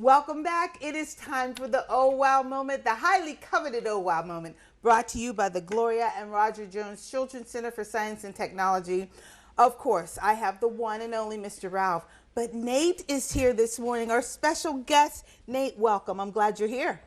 Welcome back. It is time for the Oh Wow moment, the highly coveted Oh Wow moment, brought to you by the Gloria and Roger Jones Children's Center for Science and Technology. Of course, I have the one and only Mr. Ralph, but Nate is here this morning, our special guest. Nate, welcome. I'm glad you're here.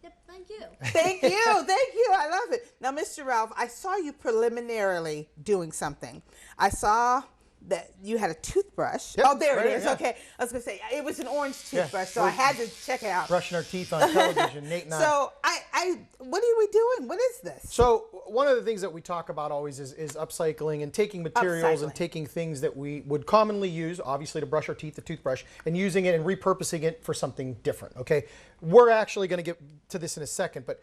Yep, thank you. Thank you, thank you. I love it. Now, Mr. Ralph, I saw you preliminarily doing something. I saw that you had a toothbrush. Yep, oh, there right it is. here, yeah. Okay, I was gonna say it was an orange toothbrush, Yeah. so I had to check it out. Brushing our teeth on television, Nate and I. So what are we doing? What is this? So one of the things that we talk about always is upcycling and taking materials and Upcycling. taking things that we would commonly use, obviously to brush our teeth, the toothbrush, and using it and repurposing it for something different, okay? We're actually going to get to this in a second, but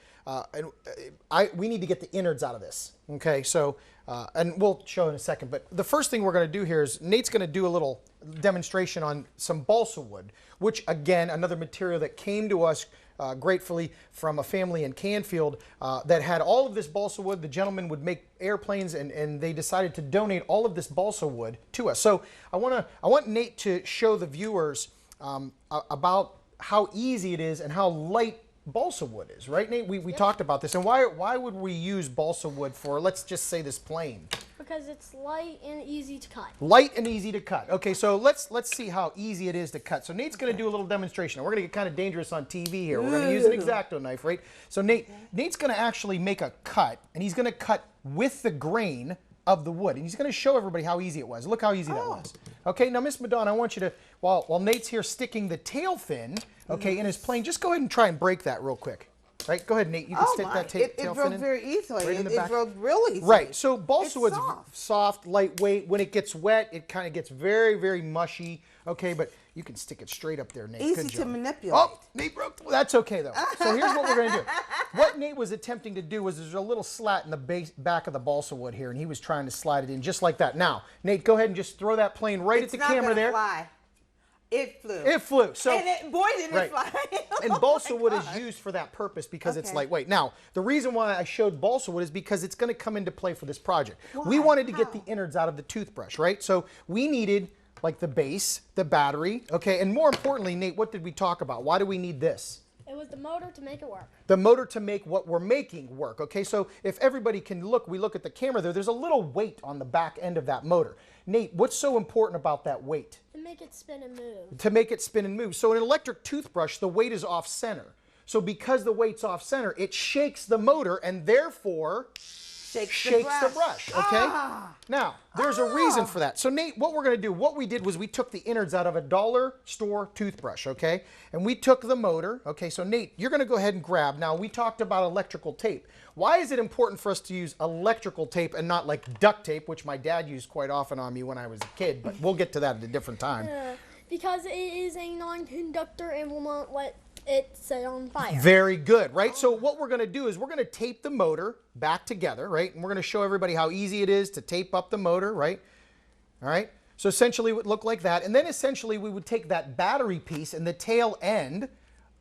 we need to get the innards out of this, okay? So, and we'll show in a second, but the first thing we're going to do here is Nate's going to do a little demonstration on some balsa wood, which again, another material that came to us gratefully from a family in Canfield that had all of this balsa wood. The gentleman would make airplanes, and they decided to donate all of this balsa wood to us. So I want Nate to show the viewers about how easy it is and how light balsa wood is, right, Nate? We talked about this, and why would we use balsa wood for, let's just say, this plane? Because it's light and easy to cut. Light and easy to cut. Okay, so let's see how easy it is to cut. So Nate's going to do a little demonstration. We're going to get kind of dangerous on TV here. We're going to use an X-Acto knife, right? So Nate's going to actually make a cut, and he's going to cut with the grain of the wood, and he's going to show everybody how easy it was. Look how easy that was. Okay, now Miss Madonna, I want you to, while Nate's here sticking the tail fin, okay, in his plane, just go ahead and try and break that real quick. Right, go ahead, Nate. You can stick that tail fin in. It broke very easily. Right in the It back. broke real easily. Right, so balsa wood's soft. soft, lightweight. When it gets wet, it kind of gets very, very mushy. Okay, but you can stick it straight up there, Nate. Easy Good to job. manipulate. Oh, Nate broke. Well, that's okay, though. So here's what we're going to do. What Nate was attempting to do was there's a little slat in the back of the balsa wood here, and he was trying to slide it in just like that. Now, Nate, go ahead and just throw that plane right at the camera there. Fly. It flew. It flew. So, and boy, did it fly. And balsa wood is used for that purpose because it's lightweight. Now, the reason why I showed balsa wood is because it's going to come into play for this project. We wanted to get the innards out of the toothbrush, right? So we needed like the base, the battery, okay? And more importantly, Nate, what did we talk about? Why do we need this? It was the motor to make it work. The motor to make what we're making work, okay? So if everybody can look, we look at the camera there, there's a little weight on the back end of that motor. Nate, what's so important about that weight? To make it spin and move. To make it spin and move. So in an electric toothbrush, the weight is off center. So because the weight's off center, it shakes the motor and therefore shakes the brush, okay? Now, there's a reason for that. So Nate, what we're going to do, what we did was we took the innards out of a dollar store toothbrush, okay? And we took the motor, okay? So Nate, you're going to go ahead and grab. Now, we talked about electrical tape. Why is it important for us to use electrical tape and not like duct tape, which my dad used quite often on me when I was a kid, but we'll get to that at a different time. Because it is a non-conductor and will not let it set on fire. Very good, right? So what we're going to do is we're going to tape the motor back together, right? And we're going to show everybody how easy it is to tape up the motor, right? All right? So essentially it would look like that. And then essentially we would take that battery piece and the tail end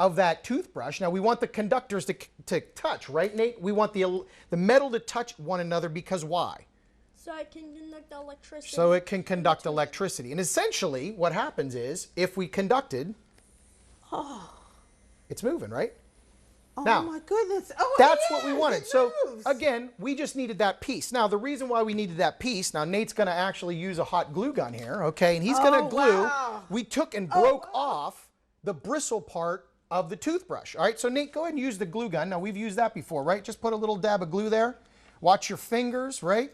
of that toothbrush. Now we want the conductors to touch, right, Nate? We want the metal to touch one another because why? So it can conduct electricity. So it can conduct electricity. And essentially what happens is if we conducted, it's moving, right? Oh now, my goodness. Oh, that's what we wanted. It So moves. again, we just needed that piece. Now the reason why we needed that piece, now Nate's going to actually use a hot glue gun here, okay? And he's going to glue. Wow. We took and broke off the bristle part of the toothbrush. All right, so Nate, go ahead and use the glue gun. Now we've used that before, right? Just put a little dab of glue there. Watch your fingers, right?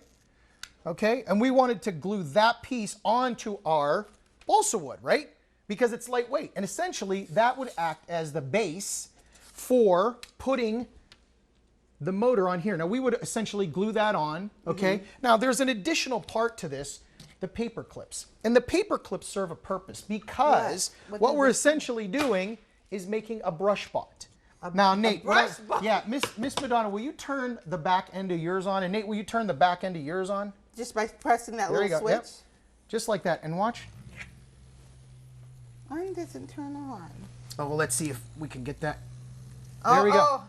Okay, and we wanted to glue that piece onto our balsa wood, right? Because it's lightweight. And essentially, that would act as the base for putting the motor on here. Now, we would essentially glue that on, okay? Now, there's an additional part to this, the paper clips. And the paper clips serve a purpose because what we're essentially doing is making a brush spot. Now, Nate, Miss Madonna, will you turn the back end of yours on? And Nate, will you turn the back end of yours on? Just by pressing that little switch? Yep. Just like that. And watch. Mine doesn't turn on. Oh, well, let's see if we can get that. There we go.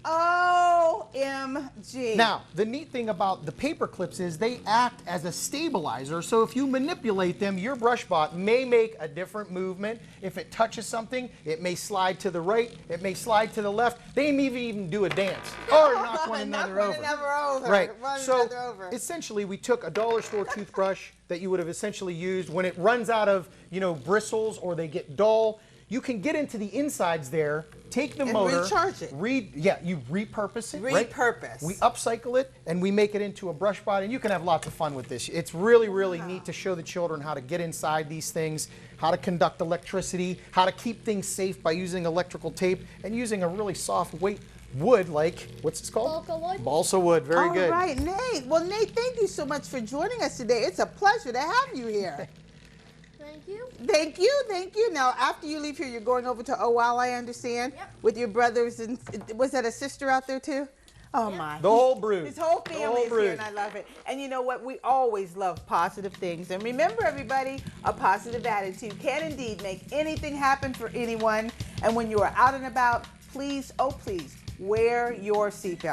Oh, OMG. Now, the neat thing about the paper clips is they act as a stabilizer. So if you manipulate them, your brush bot may make a different movement. If it touches something, it may slide to the right, it may slide to the left. They may even do a dance or knock one another over. Right. So essentially, we took a dollar store toothbrush that you would have essentially used when it runs out of, bristles or they get dull. You can get into the insides there, take the and motor, recharge it. You repurpose it. Repurpose. Right? We upcycle it and we make it into a brush bot, and you can have lots of fun with this. It's really, really neat to show the children how to get inside these things, how to conduct electricity, how to keep things safe by using electrical tape and using a really soft weight wood, like, what's it called? Balsa wood. Balsa wood. Very good. All right, Nate. Well, Nate, thank you so much for joining us today. It's a pleasure to have you here. Thank you. Thank you, thank you. Now, after you leave here, you're going over to OWOW, I understand, with your brothers, and was that a sister out there too? Oh my. The whole brood. His whole family is here, and I love it. And you know what? We always love positive things. And remember, everybody, a positive attitude can indeed make anything happen for anyone. And when you are out and about, please, oh please, wear your seatbelt.